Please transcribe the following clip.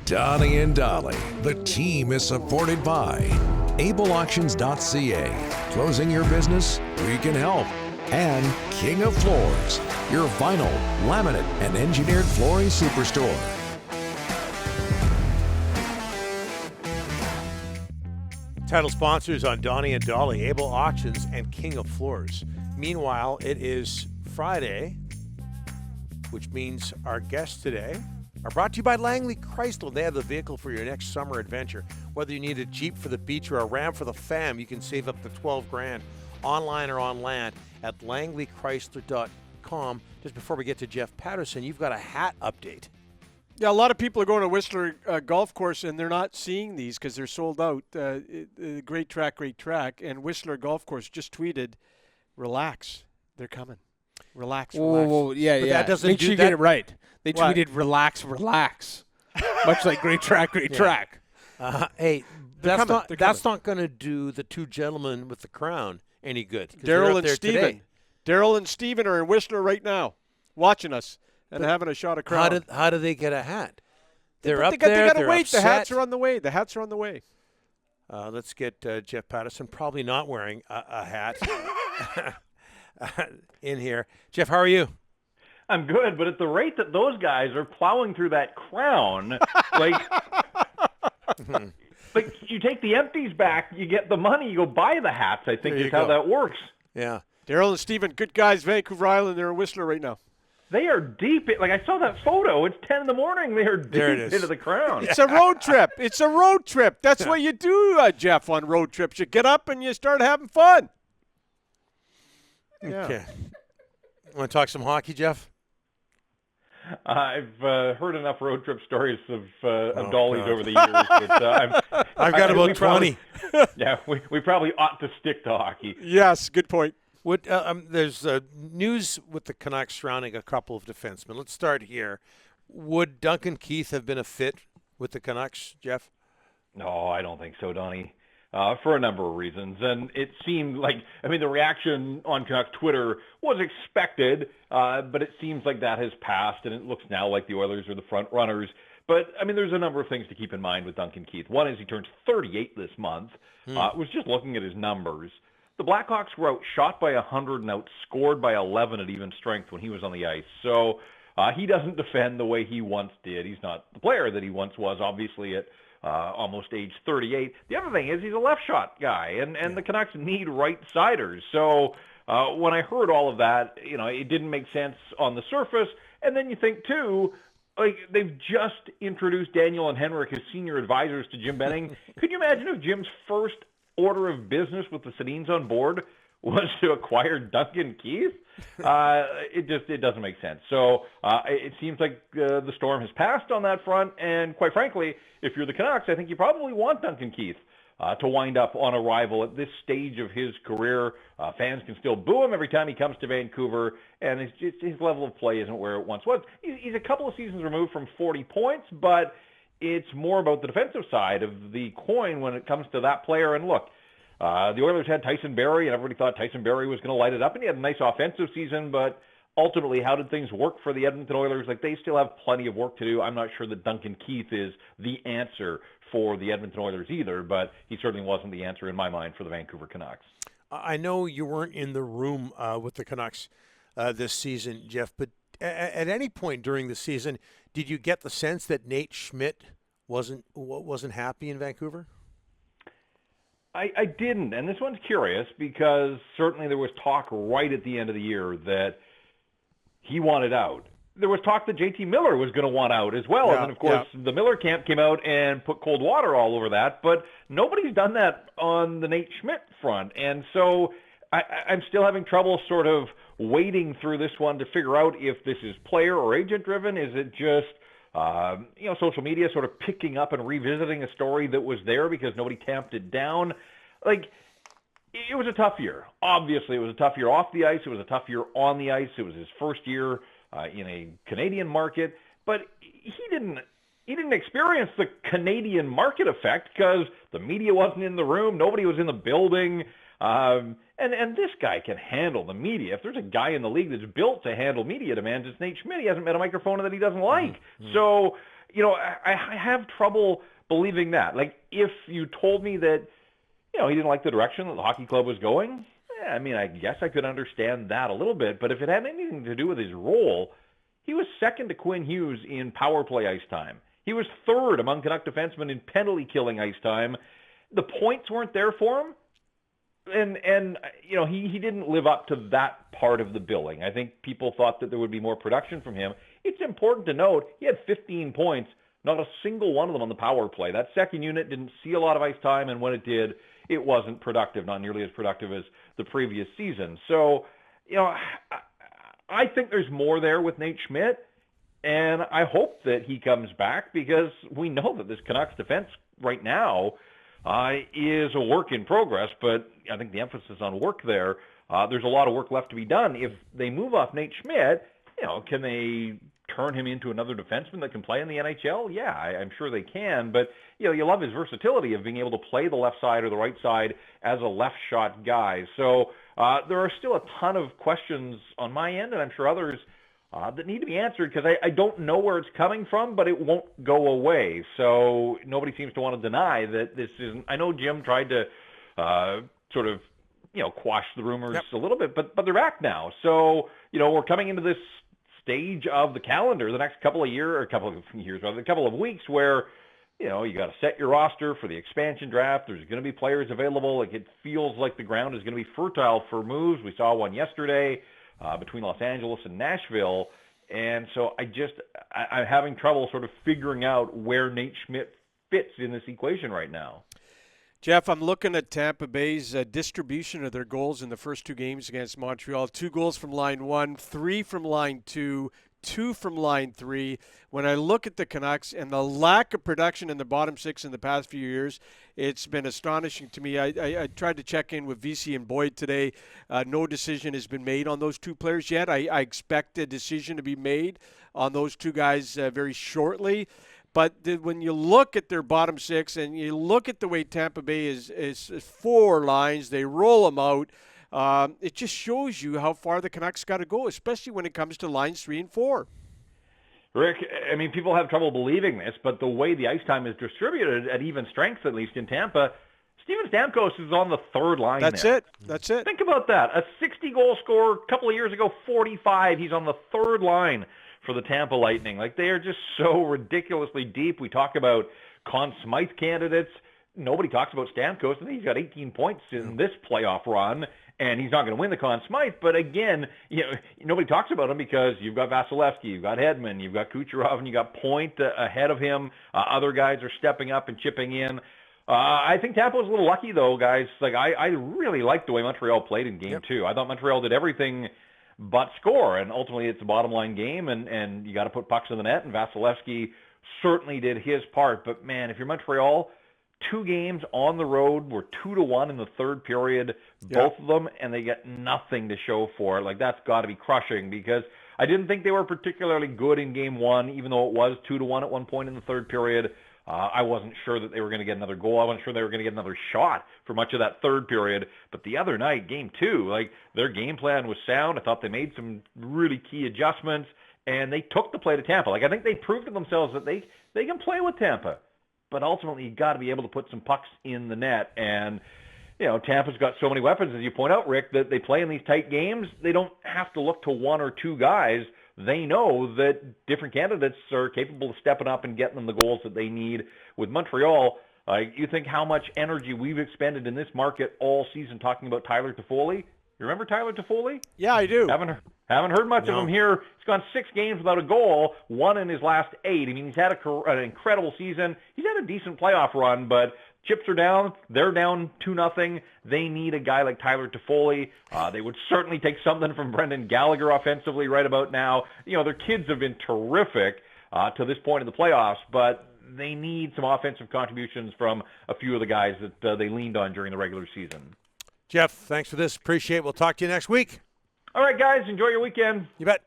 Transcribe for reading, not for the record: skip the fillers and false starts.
Donnie and Dolly. The team is supported by ableauctions.ca. Closing your business? We can help. And King of Floors, your vinyl, laminate, and engineered flooring superstore. Title sponsors on Donnie and Dolly, Able Auctions and King of Floors. Meanwhile, it is Friday, which means our guests today are brought to you by Langley Chrysler. They have the vehicle for your next summer adventure. Whether you need a Jeep for the beach or a Ram for the fam, you can save up to $12,000 online or on land at langleychrysler.com. Just before we get to Jeff Paterson, you've got a hat update. Yeah, a lot of people are going to Whistler Golf Course, and they're not seeing these because they're sold out. Great track. And Whistler Golf Course just tweeted, relax, they're coming. Relax. Whoa, yeah. That doesn't Make do sure you that. get it right. They What? tweeted, relax. Much like great track. Hey, They're that's coming. not going to do the two gentlemen with the crown any good. 'Cause Daryl they're up and there Steven. today. Daryl and Steven are in Whistler right now, watching us and having a shot of crown. How do they get a hat? They're But up they there. got to They're wait. upset. The hats are on the way. Let's get Jeff Paterson, probably not wearing a hat, in here. Jeff, how are you? I'm good, but at the rate that those guys are plowing through that crown, like you take the empties back, you get the money, you go buy the hats, I think There you is how go. that works. Yeah. Daryl and Steven, good guys, Vancouver Island. They're in Whistler right now. They are deep. Like, I saw that photo. It's 10 in the morning. They are There it deep is. into the crown. It's a road trip. That's what you do, Jeff, on road trips. You get up and you start having fun. Yeah. Okay. Want to talk some hockey, Jeff? I've heard enough road trip stories of Dolly's God. over the years. But, I've got we about 20. Yeah, we probably ought to stick to hockey. Yes, good point. There's news with the Canucks surrounding a couple of defensemen. Let's start here. Would Duncan Keith have been a fit with the Canucks, Jeff? No, I don't think so, Donnie, for a number of reasons. And it seemed like, the reaction on Canucks Twitter was expected, but it seems like that has passed, and it looks now like the Oilers are the front runners. But, there's a number of things to keep in mind with Duncan Keith. One is he turns 38 this month. Was just looking at his numbers. The Blackhawks were outshot by 100 and outscored by 11 at even strength when he was on the ice. So he doesn't defend the way he once did. He's not the player that he once was, obviously, at almost age 38. The other thing is he's a left shot guy, and the Canucks need right-siders. So when I heard all of that, it didn't make sense on the surface. And then you think, too, like, they've just introduced Daniel and Henrik as senior advisors to Jim Benning. Could you imagine if Jim's first order of business with the Sedins on board was to acquire Duncan Keith? It doesn't make sense. So it seems like the storm has passed on that front. And quite frankly, if you're the Canucks, I think you probably want Duncan Keith to wind up on arrival at this stage of his career. Fans can still boo him every time he comes to Vancouver, and his level of play isn't where it once was. He's a couple of seasons removed from 40 points, but it's more about the defensive side of the coin when it comes to that player. And look, the Oilers had Tyson Barrie, and everybody thought Tyson Barrie was going to light it up, and he had a nice offensive season, but ultimately, how did things work for the Edmonton Oilers? Like, they still have plenty of work to do. I'm not sure that Duncan Keith is the answer for the Edmonton Oilers either, but he certainly wasn't the answer in my mind for the Vancouver Canucks. I know you weren't in the room with the Canucks this season, Jeff, but at any point during the season, did you get the sense that Nate Schmidt wasn't happy in Vancouver? I didn't, and this one's curious because certainly there was talk right at the end of the year that he wanted out. There was talk that JT Miller was going to want out as well, and then, of course, the Miller camp came out and put cold water all over that, but nobody's done that on the Nate Schmidt front, and so I'm still having trouble sort of wading through this one to figure out if this is player or agent-driven. Is it just social media sort of picking up and revisiting a story that was there because nobody tamped it down? Like, it was a tough year. Obviously, it was a tough year off the ice. It was a tough year on the ice. It was his first year in a Canadian market, but he didn't experience the Canadian market effect because the media wasn't in the room. Nobody was in the building. And this guy can handle the media. If there's a guy in the league that's built to handle media demands, it's Nate Schmidt. He hasn't met a microphone that he doesn't like. Mm-hmm. So, I have trouble believing that. Like, if you told me that, he didn't like the direction that the hockey club was going, I mean, I guess I could understand that a little bit. But if it had anything to do with his role, he was second to Quinn Hughes in power play ice time. He was third among Canuck defensemen in penalty killing ice time. The points weren't there for him. And he didn't live up to that part of the billing. I think people thought that there would be more production from him. It's important to note he had 15 points, not a single one of them on the power play. That second unit didn't see a lot of ice time, and when it did, it wasn't productive, not nearly as productive as the previous season. So, I think there's more there with Nate Schmidt, and I hope that he comes back, because we know that this Canucks defense right now is a work in progress, but I think the emphasis on work there, there's a lot of work left to be done. If they move off Nate Schmidt, can they turn him into another defenseman that can play in the NHL? Yeah, I'm sure they can, but you love his versatility of being able to play the left side or the right side as a left shot guy. So there are still a ton of questions on my end, and I'm sure others that need to be answered, because I don't know where it's coming from, but it won't go away. So nobody seems to want to deny that this isn't. I know Jim tried to sort of quash the rumors a little bit, but they're back now. So we're coming into this stage of the calendar, the next couple of weeks, where you got to set your roster for the expansion draft. There's going to be players available. Like, it feels like the ground is going to be fertile for moves. We saw one yesterday between Los Angeles and Nashville. And so I'm having trouble sort of figuring out where Nate Schmidt fits in this equation right now. Jeff, I'm looking at Tampa Bay's distribution of their goals in the first two games against Montreal. 2 goals from line 1, 3 from line 2, 2 from line 3. When I look at the Canucks and the lack of production in the bottom 6 in the past few years, it's been astonishing to me. I tried to check in with VC and Boyd today. No decision has been made on those 2 players yet. I expect a decision to be made on those 2 guys very shortly. But when you look at their bottom 6 and you look at the way Tampa Bay is 4 lines, they roll them out. It just shows you how far the Canucks got to go, especially when it comes to lines 3 and 4. Rick, I mean, people have trouble believing this, but the way the ice time is distributed at even strength, at least in Tampa, Steven Stamkos is on the 3rd line. That's it. Think about that. A 60-goal scorer a couple of years ago, 45. He's on the 3rd line for the Tampa Lightning. Like, they are just so ridiculously deep. We talk about Conn Smythe candidates. Nobody talks about Stamkos. I think he's got 18 points in this playoff run, and he's not going to win the Conn Smythe. But again, nobody talks about him because you've got Vasilevsky, you've got Hedman, you've got Kucherov, and you got Point ahead of him. Other guys are stepping up and chipping in. I think Tampa was a little lucky, though, guys. Like, I really liked the way Montreal played in Game 2. I thought Montreal did everything but score, and ultimately it's a bottom-line game, and you got to put pucks in the net, and Vasilevsky certainly did his part. But, man, if you're Montreal, 2 games on the road were 2-1 in the 3rd period, both of them, and they get nothing to show for it. Like, that's got to be crushing, because I didn't think they were particularly good in Game 1, even though it was 2-1 at one point in the 3rd period. I wasn't sure that they were going to get another goal. I wasn't sure they were going to get another shot for much of that 3rd period. But the other night, Game 2, like, their game plan was sound. I thought they made some really key adjustments, and they took the play to Tampa. Like, I think they proved to themselves that they can play with Tampa. But ultimately, you got to be able to put some pucks in the net. And, Tampa's got so many weapons, as you point out, Rick, that they play in these tight games. They don't have to look to 1 or 2 guys. They know that different candidates are capable of stepping up and getting them the goals that they need. With Montreal, you think how much energy we've expended in this market all season talking about Tyler Toffoli? You remember Tyler Toffoli? Yeah, I do. Haven't heard much of him here. He's gone 6 games without a goal, 1 in his last 8. I mean, he's had an incredible season. He's had a decent playoff run, but chips are down. They're down 2-0. They need a guy like Tyler Toffoli. They would certainly take something from Brendan Gallagher offensively right about now. Their kids have been terrific to this point in the playoffs, but they need some offensive contributions from a few of the guys that they leaned on during the regular season. Jeff, thanks for this. Appreciate it. We'll talk to you next week. All right, guys. Enjoy your weekend. You bet.